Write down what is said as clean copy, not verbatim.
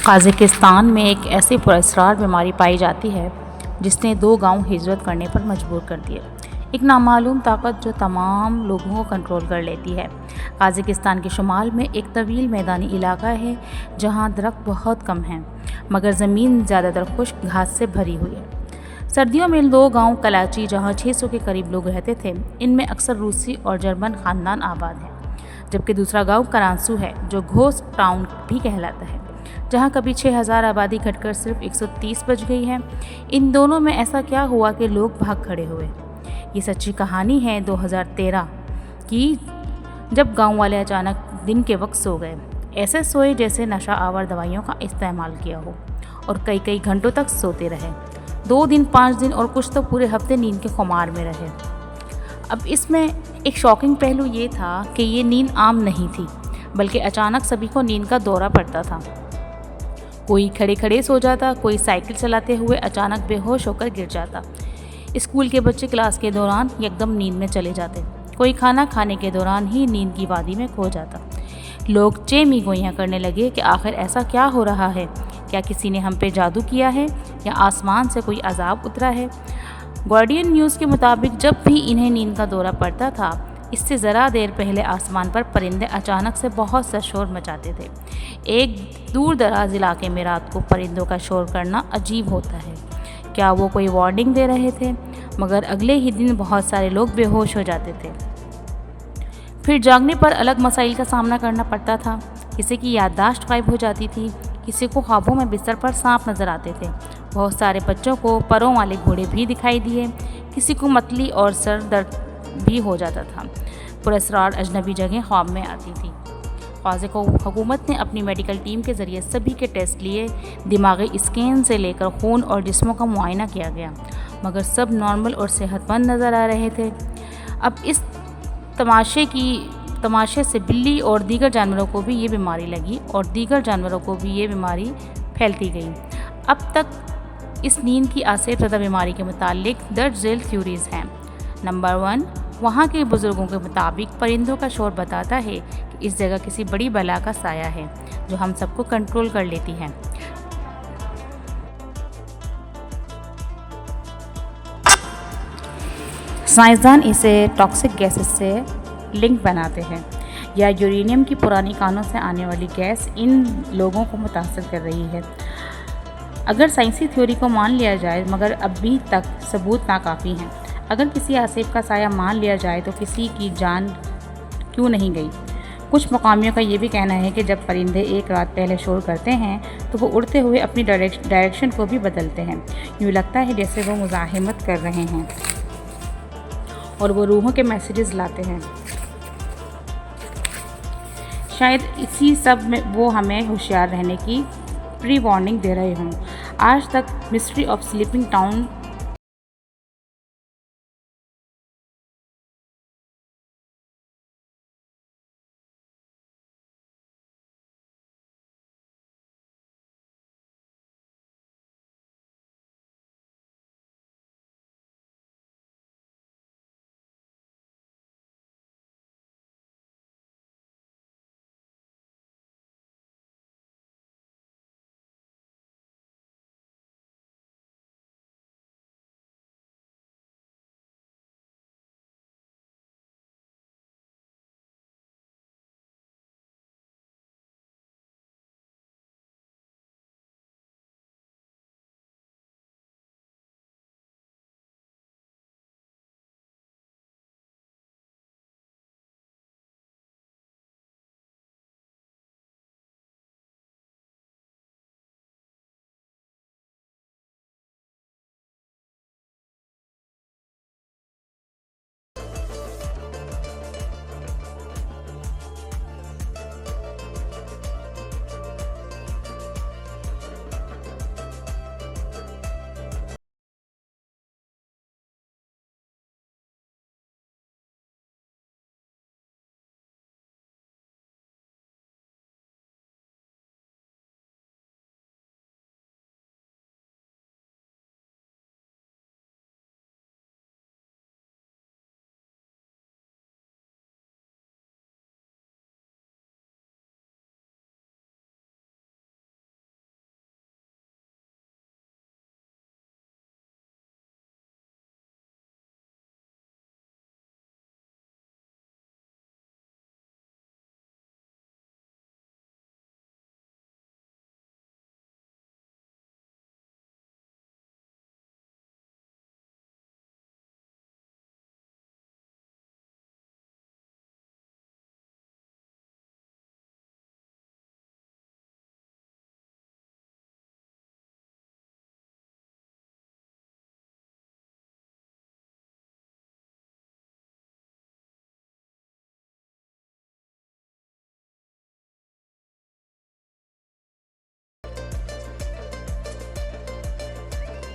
Kazakhstan में एक ऐसी पुरअसरार बीमारी पाई जाती है जिसने 2 गांव हिजरत करने पर मजबूर कर दिए। एक नामालूम ताकत जो तमाम लोगों को कंट्रोल कर लेती है। कज़ाकिस्तान के शुमाल में एक तवील मैदानी इलाका है जहां दरख्त बहुत कम हैं, मगर ज़मीन ज़्यादातर खुश्क घास से भरी हुई है। सर्दियों में 2 गांव कलाची, जहां 600 के करीब लोग रहते थे, इनमें अक्सर रूसी और जर्मन ख़ानदान आबाद हैं, जबकि दूसरा गांव करांसू है जो घोस्ट टाउन भी कहलाता है, जहां कभी 6000 आबादी घटकर सिर्फ 130 बच गई है। इन दोनों में ऐसा क्या हुआ कि लोग भाग खड़े हुए? ये सच्ची कहानी है 2013 की, जब गांव वाले अचानक दिन के वक्त सो गए। ऐसे सोए जैसे नशा आवर दवाइयों का इस्तेमाल किया हो, और कई कई घंटों तक सोते रहे। 2 दिन, 5 दिन और कुछ तो पूरे हफ्ते नींद के खुमार में रहे। अब इसमें एक शॉकिंग पहलू ये था कि ये नींद आम नहीं थी, बल्कि अचानक सभी को नींद का दौरा पड़ता था। कोई खड़े खड़े सो जाता, कोई साइकिल चलाते हुए अचानक बेहोश होकर गिर जाता। स्कूल के बच्चे क्लास के दौरान एकदम नींद में चले जाते। कोई खाना खाने के दौरान ही नींद की वादी में खो जाता। लोग चेमी गोइयाँ करने लगे कि आखिर ऐसा क्या हो रहा है? क्या किसी ने हम पे जादू किया है या आसमान से कोई अजाब उतरा है? गार्डियन न्यूज़ के मुताबिक जब भी इन्हें नींद का दौरा पड़ता था, इससे ज़रा देर पहले आसमान पर परिंदे अचानक से बहुत सा शोर मचाते थे। एक दूर दराज इलाके में रात को परिंदों का शोर करना अजीब होता है। क्या वो कोई वार्निंग दे रहे थे? मगर अगले ही दिन बहुत सारे लोग बेहोश हो जाते थे। फिर जागने पर अलग मसाइल का सामना करना पड़ता था। किसी की याददाश्त गायब हो जाती थी, किसी को ख्वाबों में बिस्तर पर सांप नजर आते थे। बहुत सारे बच्चों को परों वाले घोड़े भी दिखाई दिए। किसी को मतली और सर दर्द भी हो जाता था। पुरअसरार अजनबी जगह ख्वाब में आती थी। ख्वाज़े को हुकूमत ने अपनी मेडिकल टीम के ज़रिए सभी के टेस्ट लिए। दिमागी स्कैन से लेकर खून और जिस्मों का मुआयना किया गया, मगर सब नॉर्मल और सेहतमंद नज़र आ रहे थे। अब इस तमाशे से बिल्ली और दीगर जानवरों को भी ये बीमारी लगी और दीगर जानवरों को भी ये बीमारी फैलती गई। अब तक इस नींद की आसेर ज़दा बीमारी के मुतालिक दर्ज झेल थ्योरीज़ हैं। नंबर 1, वहाँ के बुज़ुर्गों के मुताबिक परिंदों का शोर बताता है कि इस जगह किसी बड़ी बला का साया है जो हम सबको कंट्रोल कर लेती है। साइंसदान इसे टॉक्सिक गैसेस से लिंक बनाते हैं, या यूरेनियम की पुरानी कानों से आने वाली गैस इन लोगों को मुतासर कर रही है। अगर साइंसी थ्योरी को मान लिया जाए, मगर अभी तक सबूत नाकाफ़ी हैं। अगर किसी आसिफ का साया मान लिया जाए तो किसी की जान क्यों नहीं गई? कुछ मकामियों का ये भी कहना है कि जब परिंदे एक रात पहले शोर करते हैं तो वो उड़ते हुए अपनी डायरेक्शन को भी बदलते हैं। यूँ लगता है जैसे वो मुज़ाहिमत कर रहे हैं और वो रूहों के मैसेजेस लाते हैं। शायद इसी सब में वो हमें होशियार रहने की प्री वार्निंग दे रहे हों। आज तक मिस्ट्री ऑफ स्लीपिंग टाउन